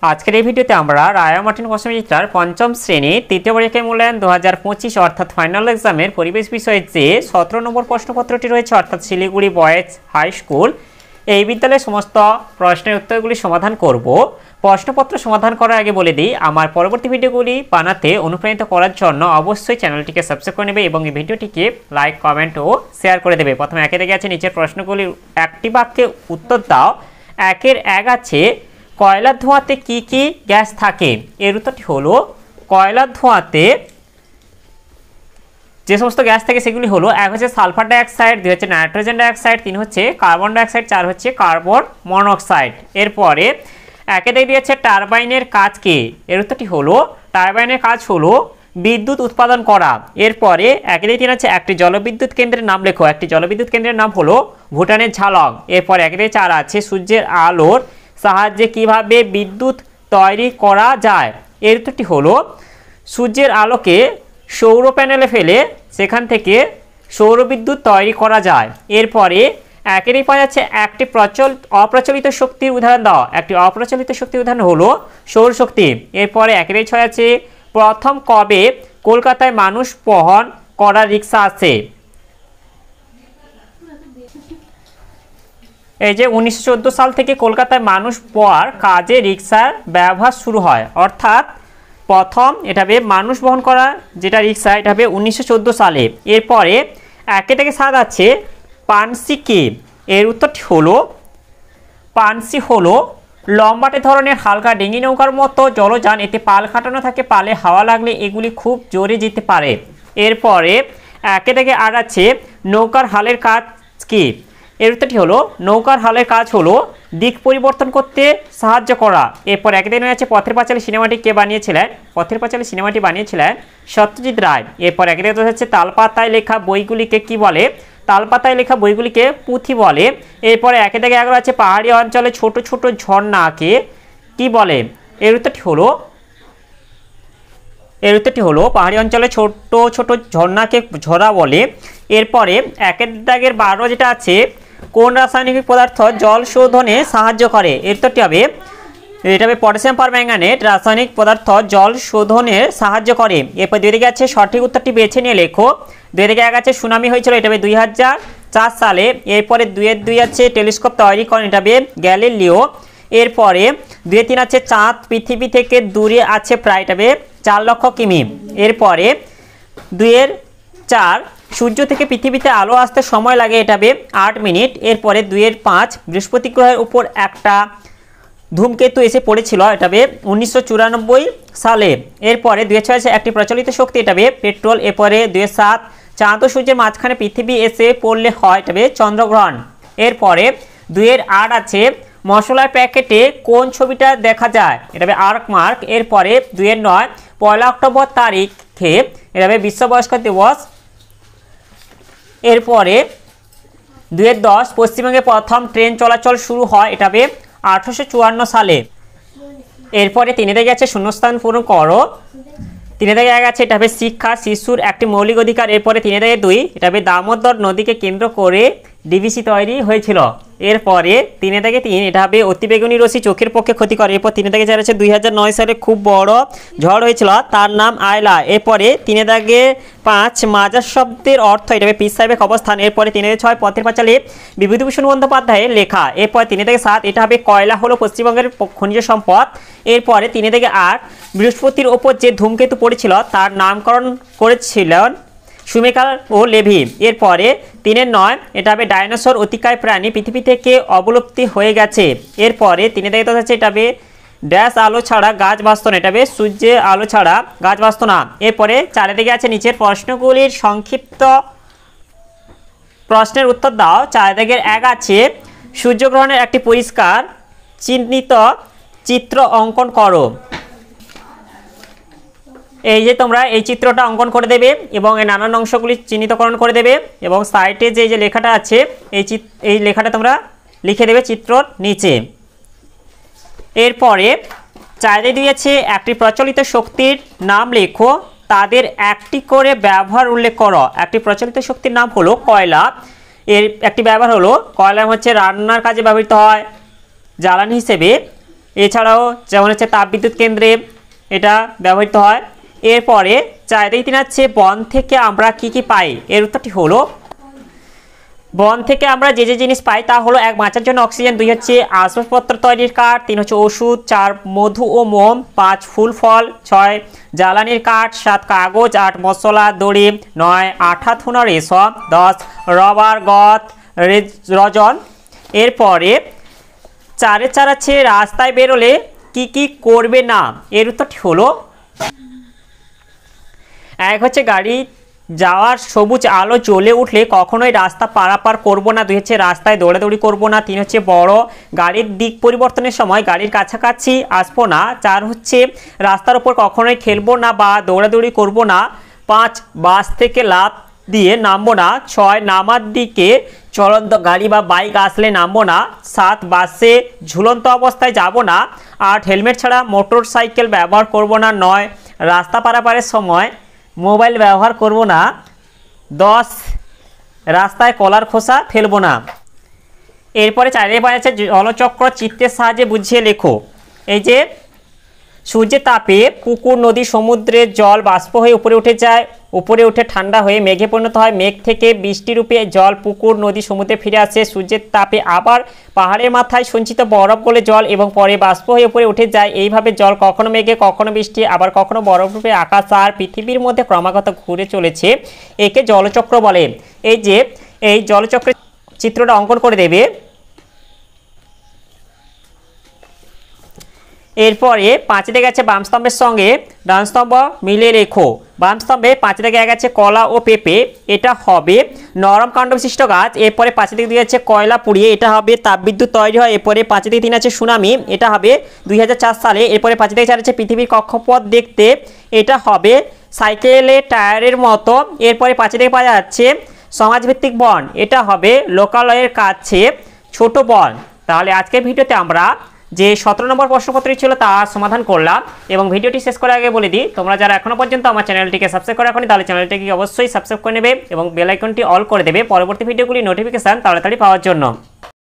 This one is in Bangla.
আজকের এই ভিডিওতে আমরা রায়া মার্টিন কসমোলজিটার পঞ্চম শ্রেণী তৃতীয় পরীক্ষায় মূল্যায়ন 2025 অর্থাৎ ফাইনাল এক্সামের পরিবেশ বিষয়ে যে 17 নম্বর প্রশ্নপত্রটি রয়েছে অর্থাৎ শিলিগুড়ি বয়েজ হাই স্কুল এই বিদ্যালয়ের সমস্ত প্রশ্নের উত্তরগুলি সমাধান করব। প্রশ্নপত্র সমাধান করার আগে বলে দিই, আমার পরবর্তী ভিডিওগুলি বানাতে অনুপ্রাণিত করার জন্য অবশ্যই চ্যানেলটিকে সাবস্ক্রাইব করে নেবে এবং এই ভিডিওটিকে লাইক, কমেন্ট ও শেয়ার করে দেবে। প্রথমে একে দেখে আছে নিচের প্রশ্নগুলির একটি বাক্যে উত্তর দাও। একের এক আছে কয়লার ধোঁয়াতে কি কি গ্যাস থাকে? এর উত্তরটি হলো কয়লার ধোঁয়াতে যে সমস্ত গ্যাস থাকে সেগুলি হলো এক হচ্ছে সালফার ডাইঅক্সাইড, দুই হচ্ছে নাইট্রোজেন ডাইঅক্সাইড, তিন হচ্ছে কার্বন ডাইঅক্সাইড, চার হচ্ছে কার্বন মনোক্সাইড। এরপরে একে দেখে দিয়েছে টারবাইনের কাজ কি? এর উত্তরটি হলো টারবাইনের কাজ হলো বিদ্যুৎ উৎপাদন করা। এরপরে একে দেখে তিন হচ্ছে একটি জলবিদ্যুৎ কেন্দ্রের নাম লেখো। একটি জলবিদ্যুৎ কেন্দ্রের নাম হলো ভুটানের ঝালং। এরপরে একে দেখে চার আছে সূর্যের আলোর সাহায্যে কিভাবে বিদ্যুৎ তৈরি করা যায়? এর উত্তরটি হলো সূর্যের আলোকে সৌর প্যানেলে ফেলে সেখান থেকে সৌরবিদ্যুৎ তৈরি করা যায়। এরপরে একেরই পাওয়া যাচ্ছে একটি অপ্রচলিত শক্তির উদাহরণ দাও। একটি অপ্রচলিত শক্তির উদাহরণ হলো সৌরশক্তি। এরপরে একেরই ছয় আছে প্রথম কবে কলকাতায় মানুষ বহন করা রিক্সা আছে? এই যে 1914 সাল থেকে কলকাতায় মানুষ বহর কাজে রিক্সার ব্যবহার শুরু হয়, অর্থাৎ প্রথম এটা হবে মানুষ বহন করা যেটা রিক্সা, এটা হবে 1914 সালে। এরপরে একে থেকে সাত আছে পানসি কি? এর উত্তরটি হলো পানসি হলো লম্বাটে ধরনের হালকা ডিঙি নৌকার মতো জলযান, এতে পাল খাটানো থাকে, পালে হাওয়া লাগলে এগুলি খুব জোরে যেতে পারে। এরপরে একে থেকে আট আছে নৌকার হালের কাজ কি? এর উত্তরটি হলো নৌকার হালের কাজ হলো দিক পরিবর্তন করতে সাহায্য করা। এরপর একদিন আছে পথের পাঁচালী সিনেমাটি কে বানিয়েছিলেন? পথের পাঁচালী সিনেমাটি বানিয়েছিলেন সত্যজিৎ রায়। এরপর একদিন হচ্ছে তালপাতায় লেখা বইগুলিকে কি বলে? তালপাতায় লেখা বইগুলিকে পুঁথি বলে। এরপরে একে থেকে এগারো আছে পাহাড়ি অঞ্চলে ছোট ছোট ঝর্ণাকে কি বলে? এর উত্তরটি হলো পাহাড়ি অঞ্চলে ছোট ছোট ঝর্ণাকে ঝরা বলে। এরপরে একের দাগের 12 যেটা আছে কোন রাসায়নিক পদার্থ জল শোধনে সাহায্য করে? এর উত্তরটি হবে এটা হবে পটাশিয়াম পারম্যাঙ্গানেট রাসায়নিক পদার্থ জল শোধনে সাহায্য করে। এরপর দুই দিকে আছে সঠিক উত্তরটি বেছে নিয়ে লেখো। দুই দিকে এক আছে সুনামি হয়েছিল, এটা হবে 2004 সালে। এরপরে দুই আছে টেলিস্কোপ তৈরি করেন, এটা হবে গ্যালিলিও। এরপরে 2-3 আছে চাঁদ পৃথিবী থেকে দূরে আছে প্রায়, এটা হবে 4 লক্ষ কিমি। এরপরে 2-4 সূর্য থেকে পৃথিবীতে আলো আসতে সময় লাগে, এটা হবে 8 মিনিট। এরপরে 2-5 বৃহস্পতি গ্রহের উপর একটা ধূমকেতু এসে পড়েছিল, এটা হবে 1994 সালে। এরপরে 2-6 আছে একটি প্রচলিত শক্তি, এটা হবে পেট্রোল। এরপরে 2-7 চাঁদ ও সূর্যের মাঝখানে পৃথিবী এসে পড়লে হয়, এটা হবে চন্দ্রগ্রহণ। এরপরে 2-8 আছে মশলার প্যাকেটে কোন ছবিটা দেখা যায়? এটা হবে আর্ক মার্ক। এরপরে 2-9 1 অক্টোবর তারিখে এটা হবে বিশ্ব বয়স্ক দিবস। এরপরে 2-10 পশ্চিমবঙ্গে প্রথম ট্রেন চলাচল শুরু হয়, এটা হবে 1854 সালে। এরপরে 3 থেকে আছে শূন্যস্থান পূরণ করো। 3 থেকে 1 আছে এটা হবে শিক্ষা শিশুর একটি মৌলিক অধিকার। এরপরে 3 থেকে 2 এটা হবে দামোদর নদীকে কেন্দ্র করে ডিভিসি তৈরি হয়েছিল। এরপরে 3 থেকে 3 এটা হবে অতিবেগুনি রশ্মি চোখের পক্ষে ক্ষতিকর। এরপর 3 থেকে 4 আছে 2009 সালে খুব বড় ঝড় হয়েছিল, তার নাম আয়লা। এরপরে 3 থেকে 5 মাজার শব্দের অর্থ, এটা হবে পীর সাহেবের অবস্থান। এরপরে 3 থেকে 6 পথের পাঁচালী বিভূতিভূষণ বন্দ্যোপাধ্যায়ের লেখা। এরপর 3 থেকে 7 এটা হবে কয়লা হলো পশ্চিমবঙ্গের খনিজ সম্পদ। এরপরে 3 থেকে 8 বৃহস্পতির ওপর যে ধূমকেতু পড়েছিল তার নামকরণ করেছিলেন সুমেকার ও লেভি। এরপরে 3-9 এটা হবে ডাইনোসর অতিকায় প্রাণী পৃথিবী থেকে অবলুপ্তি হয়ে গেছে। এরপরে 3 থেকে 10 আছে এটা হবে ড্যাশ আলো ছাড়া গাছ বাঁচত না, এটা হবে সূর্যের আলো ছাড়া গাছ বাঁচত না। এরপরে 4 দিকে আছে নিচের প্রশ্নগুলির সংক্ষিপ্ত প্রশ্নের উত্তর দাও। 4 দিকের 1 আছে সূর্যগ্রহণের একটি পরিষ্কার চিহ্নিত চিত্র অঙ্কন করো। এই যে তোমরা এই চিত্রটা অঙ্কন করে দেবে এবং এই নানান অংশগুলি চিহ্নিতকরণ করে দেবে এবং সাইডে যে লেখাটা আছে এই লেখাটা তোমরা লিখে দেবে চিত্রর নিচে। এরপরে 4 দিয়েছে একটি প্রচলিত শক্তির নাম লেখো, তাদের একটি করে ব্যবহার উল্লেখ করো। একটি প্রচলিত শক্তির নাম হলো কয়লা। এর একটি ব্যবহার হলো কয়লা হচ্ছে রান্নার কাজে ব্যবহৃত হয় জ্বালানি হিসেবে। এছাড়াও যেমন হচ্ছে তাপবিদ্যুৎ কেন্দ্রে এটা ব্যবহৃত হয়। এরপরে 4 হচ্ছে বন থেকে আমরা কি কি পাই, এর উত্তরটি হলো বন থেকে আমরা যে যে জিনিস পাই তা হলো 1 বাঁচার জন্য অক্সিজেন, 2 হচ্ছে আসবাবপত্র তৈরির কাঠ, 3 হচ্ছে ওষুধ, 4 মধু ও মোম, 5 ফুল ফল, 6 জ্বালানির কাঠ, 7 কাগজ, 8 মশলা দড়ি, 9 আঠা থুনা রেশম, 10 রবার গত রজন। এরপরে 4 আছে রাস্তায় বেরোলে কি কি করবে না, এর উত্তরটি হলো 1 হচ্ছে গাড়ি যাওয়ার সবুজ আলো জ্বলে উঠলে কখনোই রাস্তা পারাপার করব না, 2 হচ্ছে রাস্তায় দৌড়াদৌড়ি করব না, 3 হচ্ছে বড় গাড়ির দিক পরিবর্তনের সময় গাড়ির কাছাকাছি আসবো না, 4 হচ্ছে রাস্তার ওপর কখনোই খেলবো না বা দৌড়াদৌড়ি করব না, 5 বাস থেকে লাফ দিয়ে নামবো না, 6 নামার দিকে চলন্ত গাড়ি বা বাইক আসলে নামবো না, 7 বাসে ঝুলন্ত অবস্থায় যাব না, 8 হেলমেট ছাড়া মোটর সাইকেল ব্যবহার করব না, 9 রাস্তা পারাপারের সময় মোবাইল ব্যবহার করব না, 10 রাস্তায় কলার খোসা ফেলবো না। এরপরে 4 আছে জলচক্র চিত্রের সাহায্যে বুঝিয়ে লেখো। এই যে সূর্যের তাপে পুকুর নদী সমুদ্রের জল বাষ্প হয়ে উপরে উঠে যায়, উপরে উঠে ঠান্ডা হয়ে মেঘে পরিণত হয়, মেঘ থেকে বৃষ্টি রূপে জল পুকুর নদী সমুদ্রে ফিরে আসে, সূর্যের তাপে আবার পাহাড়ের মাথায় সঞ্চিত বরফ গলে জল এবং পরে বাষ্প হয়ে উপরে উঠে যায়। এইভাবে জল কখনো মেঘে কখনো বৃষ্টি আবার কখনো বরফ রূপে আকাশ আর পৃথিবীর মধ্যে ক্রমাগত ঘুরে চলেছে, একে জলচক্র বলে। এই যে এই জলচক্রের চিত্রটা অঙ্কন করে দেবে। এরপরে 5 আছে বাম স্তম্ভের সঙ্গে ডান স্তম্ভ মিলে রেখো। বাম স্তম্ভে 5 আছে কলা ও পেঁপে, এটা হবে নরম কাণ্ড বিশিষ্ট গাছ। এরপরে 5 আছে কয়লা পুড়িয়ে, এটা হবে তাপবিদ্যুৎ তৈরি হয়। এরপরে 5 আছে সুনামি, এটা হবে 2004 সালে। এরপরে 5 আছে পৃথিবীর কক্ষপথ দেখতে, এটা হবে সাইকেলের টায়ারের মতো। এরপরে 5 পাওয়া যাচ্ছে সমাজভিত্তিক বন, এটা হবে লোকালয়ের কাছে ছোট বন। তাহলে আজকের ভিডিওতে আমরা যে 17 নম্বর প্রশ্নপত্রটি ছিল তার সমাধান করলাম। এবং ভিডিওটি শেষ করার আগে বলে দিই, তোমরা যারা এখনো পর্যন্ত আমার চ্যানেলটিকে সাবস্ক্রাইব করে রাখোনি তাহলে চ্যানেলটিকে অবশ্যই সাবস্ক্রাইব করে নেবে এবং বেল আইকনটি অল করে দেবে পরবর্তী ভিডিওগুলি নোটিফিকেশন তাড়াতাড়ি পাওয়ার জন্য।